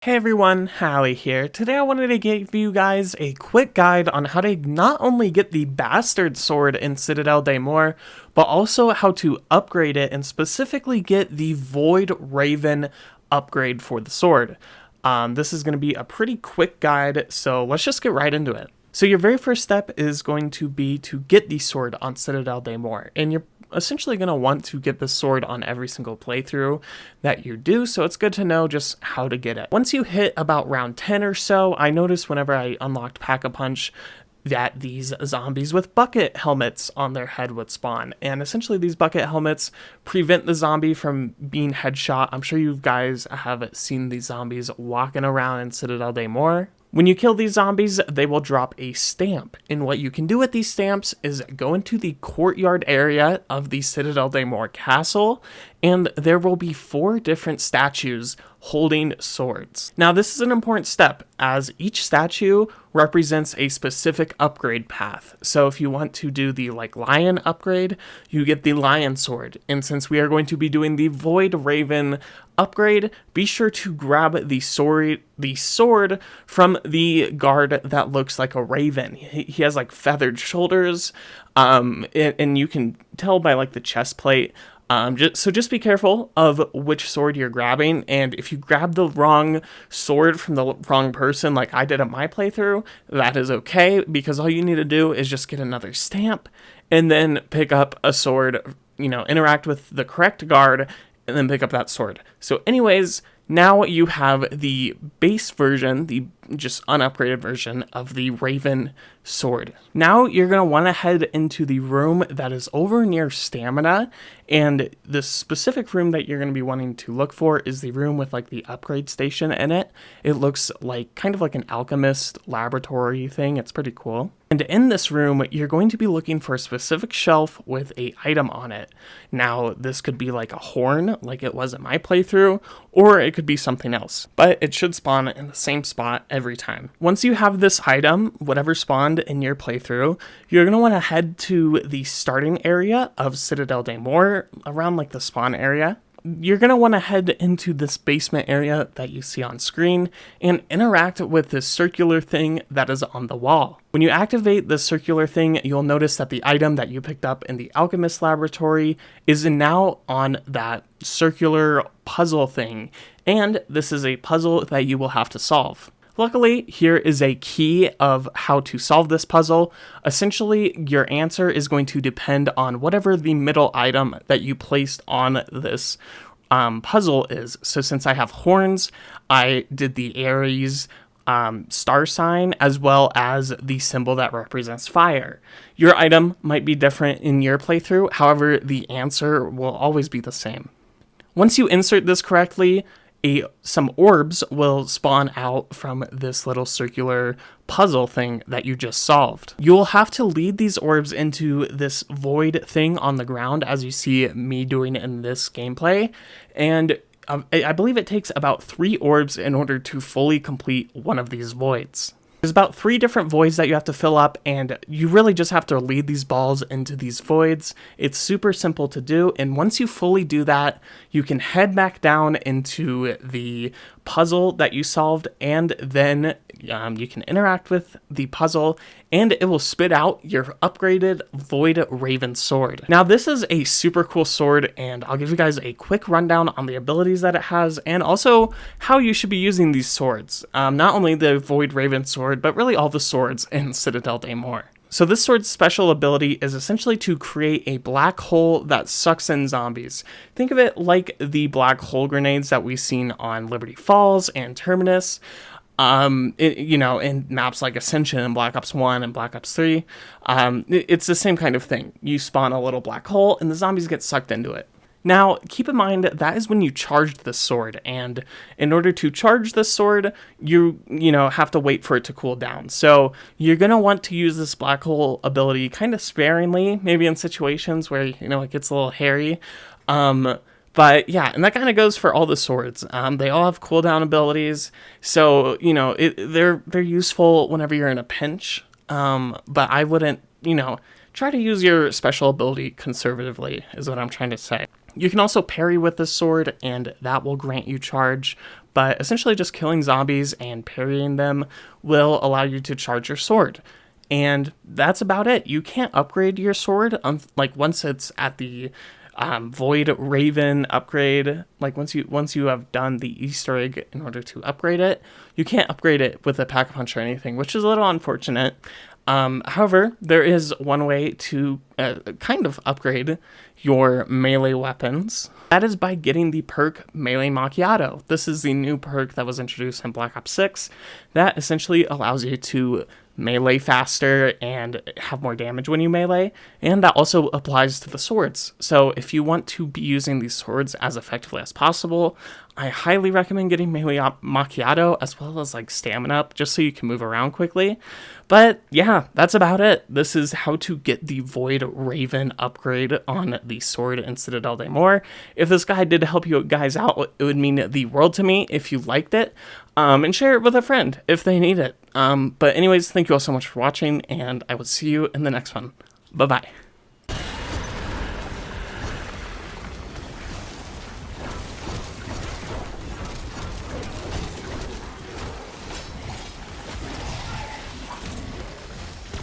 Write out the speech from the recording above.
Hey everyone, Hallie here. Today I wanted to give you guys a quick guide on how to not only get the Bastard Sword in Citadel de Mort, but also how to upgrade it and specifically get the Void Raven upgrade for the sword. This is going to be a pretty quick guide, so let's just get right into it. So your very first step is going to be to get the sword on Citadel de Mort, and you're essentially going to want to get the sword on every single playthrough that you do, so it's good to know just how to get it. Once you hit about round 10 or so, I noticed whenever I unlocked Pack-a-Punch that these zombies with bucket helmets on their head would spawn, and essentially these bucket helmets prevent the zombie from being headshot. I'm sure you guys have seen these zombies walking around in Citadel de Mort. When you kill these zombies, they will drop a stamp, and what you can do with these stamps is go into the courtyard area of the Citadel de Mort castle, and there will be 4 different statues holding swords. Now this is an important step, as each statue represents a specific upgrade path. So if you want to do the lion upgrade, you get the lion sword, and since we are going to be doing the Void Raven upgrade, be sure to grab the sword from the guard that looks like a raven. He has like feathered shoulders, and you can tell by the chest plate. Just be careful of which sword you're grabbing, and if you grab the wrong sword from the wrong person like I did at my playthrough, that is okay, because all you need to do is just get another stamp and then pick up a sword, interact with the correct guard, and then pick up that sword. So anyways, now you have the base version, the just unupgraded version of the Raven sword. Now you're going to want to head into the room that is over near stamina, and the specific room that you're going to be wanting to look for is the room with the upgrade station in it. It looks kind of like an alchemist laboratory thing. It's pretty cool. And in this room, you're going to be looking for a specific shelf with an item on it. Now, this could be like a horn, like it was in my playthrough, or it could be something else, but it should spawn in the same spot every time. Once you have this item, whatever spawned in your playthrough, you're going to want to head to the starting area of Citadel de Mort, around the spawn area. You're going to want to head into this basement area that you see on screen and interact with this circular thing that is on the wall. When you activate this circular thing, you'll notice that the item that you picked up in the alchemist laboratory is now on that circular puzzle thing, and this is a puzzle that you will have to solve. Luckily, here is a key of how to solve this puzzle. Essentially, your answer is going to depend on whatever the middle item that you placed on this puzzle is. So since I have horns, I did the Aries star sign, as well as the symbol that represents fire. Your item might be different in your playthrough, however, the answer will always be the same. Once you insert this correctly, some orbs will spawn out from this little circular puzzle thing that you just solved. You'll have to lead these orbs into this void thing on the ground, as you see me doing in this gameplay, and I believe it takes about 3 orbs in order to fully complete one of these voids. There's about 3 different voids that you have to fill up, and you really just have to lead these balls into these voids. It's super simple to do, and once you fully do that, you can head back down into the puzzle that you solved, and then you can interact with the puzzle, and it will spit out your upgraded Void Raven sword. Now, this is a super cool sword, and I'll give you guys a quick rundown on the abilities that it has, and also how you should be using these swords. Not only the Void Raven sword, but really all the swords in Citadel de Mort. So this sword's special ability is essentially to create a black hole that sucks in zombies. Think of it like the black hole grenades that we've seen on Liberty Falls and Terminus. In maps like Ascension and Black Ops 1 and Black Ops 3, it's the same kind of thing. You spawn a little black hole and the zombies get sucked into it. Now, keep in mind that is when you charged the sword, and in order to charge the sword, you have to wait for it to cool down. So you're going to want to use this black hole ability kind of sparingly, maybe in situations where, it gets a little hairy. But yeah, and that kind of goes for all the swords. They all have cooldown abilities, so they're useful whenever you're in a pinch. But I wouldn't, try to use your special ability conservatively, is what I'm trying to say. You can also parry with this sword, and that will grant you charge, but essentially just killing zombies and parrying them will allow you to charge your sword. And that's about it. You can't upgrade your sword like once it's at the Void Raven upgrade. Like once you have done the Easter egg in order to upgrade it, you can't upgrade it with a Pack-a-Punch or anything, which is a little unfortunate. However, there is one way to kind of upgrade your melee weapons. That is by getting the perk Melee Macchiato. This is the new perk that was introduced in Black Ops 6 that essentially allows you to melee faster and have more damage when you melee, and that also applies to the swords. So if you want to be using these swords as effectively as possible, I highly recommend getting Melee Macchiato as well as like Stamina Up, just so you can move around quickly. But yeah, that's about it. This is how to get the Void Raven upgrade on the sword in Citadel de Mor. If this guide did help you guys out, it would mean the world to me if you liked it. And share it with a friend if they need it. But anyways, thank you all so much for watching, and I will see you in the next one. Bye-bye.